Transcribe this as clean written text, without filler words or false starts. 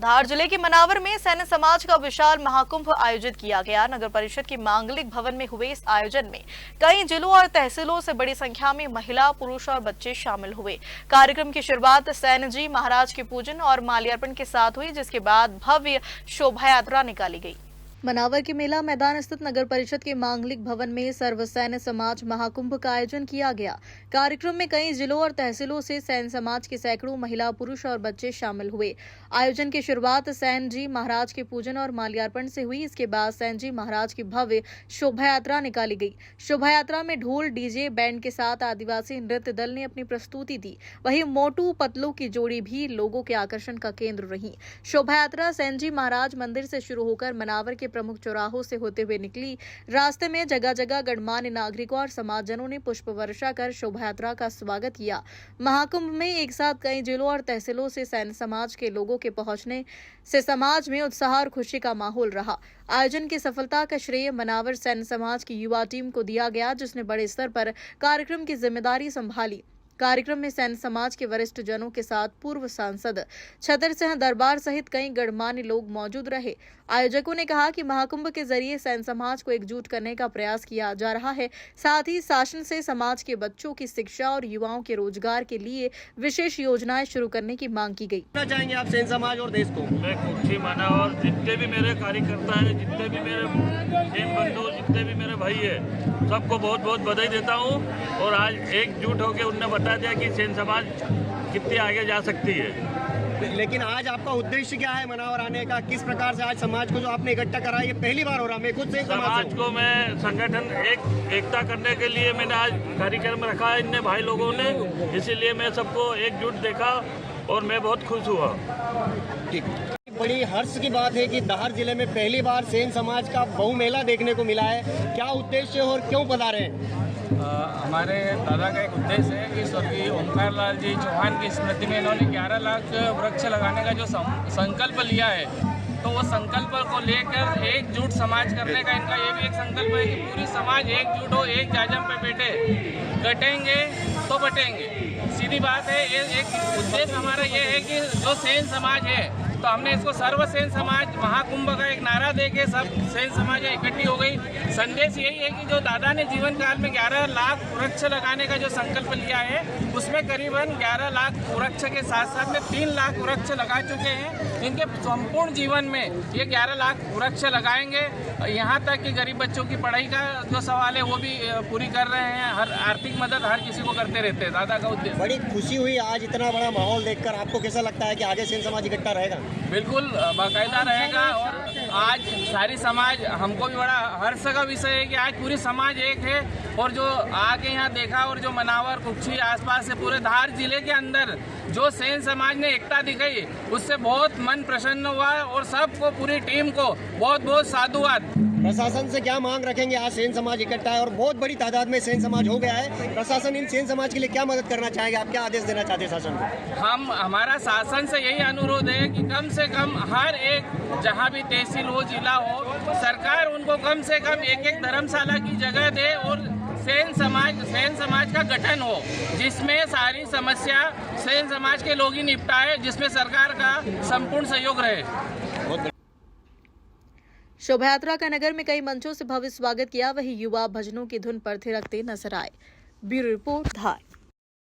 धार जिले के मनावर में सैन्य समाज का विशाल महाकुंभ आयोजित किया गया। नगर परिषद के मांगलिक भवन में हुए इस आयोजन में कई जिलों और तहसीलों से बड़ी संख्या में महिला, पुरुष और बच्चे शामिल हुए। कार्यक्रम की शुरुआत सैन्य जी महाराज के पूजन और माल्यार्पण के साथ हुई, जिसके बाद भव्य शोभा यात्रा निकाली गई। मनावर के मेला मैदान स्थित नगर परिषद के मांगलिक भवन में सर्व सैन्य समाज महाकुंभ का आयोजन किया गया। कार्यक्रम में कई जिलों और तहसीलों से सैन्य समाज के सैकड़ों महिला, पुरुष और बच्चे शामिल हुए। आयोजन की शुरुआत सैन्य जी महाराज के पूजन और माल्यार्पण से हुई। इसके बाद सैन्य जी महाराज की भव्य शोभा यात्रा निकाली गई। शोभा यात्रा में ढोल, डीजे, बैंड के साथ आदिवासी नृत्य दल ने अपनी प्रस्तुति दी। वहीं मोटू पतलू की जोड़ी भी लोगों के आकर्षण का केंद्र रही। शोभा यात्रा सैन्य जी महाराज मंदिर से शुरू होकर मनावर के प्रमुख चौराहों से होते हुए निकली। रास्ते में जगह जगह गणमान्य नागरिकों और समाजजनों ने पुष्प वर्षा कर शोभा यात्रा का स्वागत किया। महाकुंभ में एक साथ कई जिलों और तहसीलों से सैन्य समाज के लोगों के पहुंचने से समाज में उत्साह और खुशी का माहौल रहा। आयोजन की सफलता का श्रेय मनावर सैन्य समाज की युवा टीम को दिया गया, जिसने बड़े स्तर पर कार्यक्रम की जिम्मेदारी संभाली। कार्यक्रम में सैन्य समाज के वरिष्ठ जनों के साथ पूर्व सांसद छतर सिंह दरबार सहित कई गणमान्य लोग मौजूद रहे। आयोजकों ने कहा कि महाकुंभ के जरिए सैन्य समाज को एकजुट करने का प्रयास किया जा रहा है। साथ ही शासन से समाज के बच्चों की शिक्षा और युवाओं के रोजगार के लिए विशेष योजनाएं शुरू करने की मांग की गई। चाहेंगे आप सैन्य समाज और देश को? मैं खुशी माना और जितने भी मेरे कार्यकर्ता है, जितने भी मेरे बंधु, जितने भी मेरे भाई है, सबको बहुत बहुत बधाई देता हूँ। और आज एकजुट होकर उनने बता दिया कि सैन्य समाज कितनी आगे जा सकती है। लेकिन आज आपका उद्देश्य क्या है मनावर आने का? किस प्रकार से आज समाज को जो आपने इकट्ठा करा, ये पहली बार हो रहा? मैं खुद से समाज को मैं संगठन एकता करने के लिए मैंने आज कार्यक्रम रखा है इन भाई लोगों ने, इसीलिए मैं सबको एकजुट देखा और मैं बहुत खुश हुआ। ठीक, बड़ी हर्ष की बात है कि धार जिले में पहली बार सैन्य समाज का बहु मेला देखने को मिला है। क्या उद्देश्य और क्यों पधारे हैं? हमारे दादा का एक उद्देश्य है कि स्वर्गीय ओमकार लाल जी चौहान की स्मृति में इन्होंने 11 लाख वृक्ष लगाने का जो संकल्प लिया है, तो वो संकल्प को लेकर एकजुट समाज करने का इनका ये भी एक संकल्प है कि पूरी समाज एकजुट हो, एक जाजम पे बैठे, कटेंगे तो बटेंगे। सीधी बात है। एक उद्देश्य हमारा ये है कि जो सैन्य समाज है, तो हमने इसको सर्व सैन्य समाज महाकुंभ का एक नारा देके सब सैन्य समाज इकट्ठी हो गई। संदेश यही है कि जो दादा ने जीवन काल में 11 लाख वृक्ष लगाने का जो संकल्प लिया है, उसमें करीबन 11 लाख वृक्ष के साथ साथ में 3 लाख वृक्ष लगा चुके हैं। इनके संपूर्ण जीवन में ये 11 लाख वृक्ष लगाएंगे। यहाँ तक कि गरीब बच्चों की पढ़ाई का जो सवाल है वो भी पूरी कर रहे हैं। हर आर्थिक मदद हर किसी को करते रहते हैं। दादा का उद्देश्य। बड़ी खुशी हुई आज इतना बड़ा माहौल देखकर। आपको कैसा लगता है कि आगे सैन्य समाज इकट्ठा रहेगा? बिल्कुल बाकायदा रहेगा। और आज सारी समाज, हमको भी बड़ा हर्ष का विषय है कि आज पूरी समाज एक है। और जो आके यहाँ देखा और जो मनावर, कुक्षी, आसपास से पूरे धार जिले के अंदर जो सैन्य समाज ने एकता दिखाई, उससे बहुत मन प्रसन्न हुआ। और सबको, पूरी टीम को बहुत बहुत साधुवाद। प्रशासन से क्या मांग रखेंगे? आज सैन्य समाज इकट्ठा है और बहुत बड़ी तादाद में सैन्य समाज हो गया है। प्रशासन इन सैन्य समाज के लिए क्या मदद करना चाहेगा? आप क्या आदेश देना चाहते हैं शासन को? हमारा शासन से यही अनुरोध है कि कम से कम हर एक, जहाँ भी तहसील हो, जिला हो, सरकार उनको कम से कम एक धर्मशाला की जगह दे और सैन्य समाज का गठन हो, जिसमें सारी समस्या सैन्य समाज के लोग ही निपटाए, जिसमें सरकार का संपूर्ण सहयोग रहे। शोभा यात्रा का नगर में कई मंचों से भव्य स्वागत किया। वहीं युवा भजनों की धुन पर थिरकते नजर आए। ब्यूरो रिपोर्ट, धार।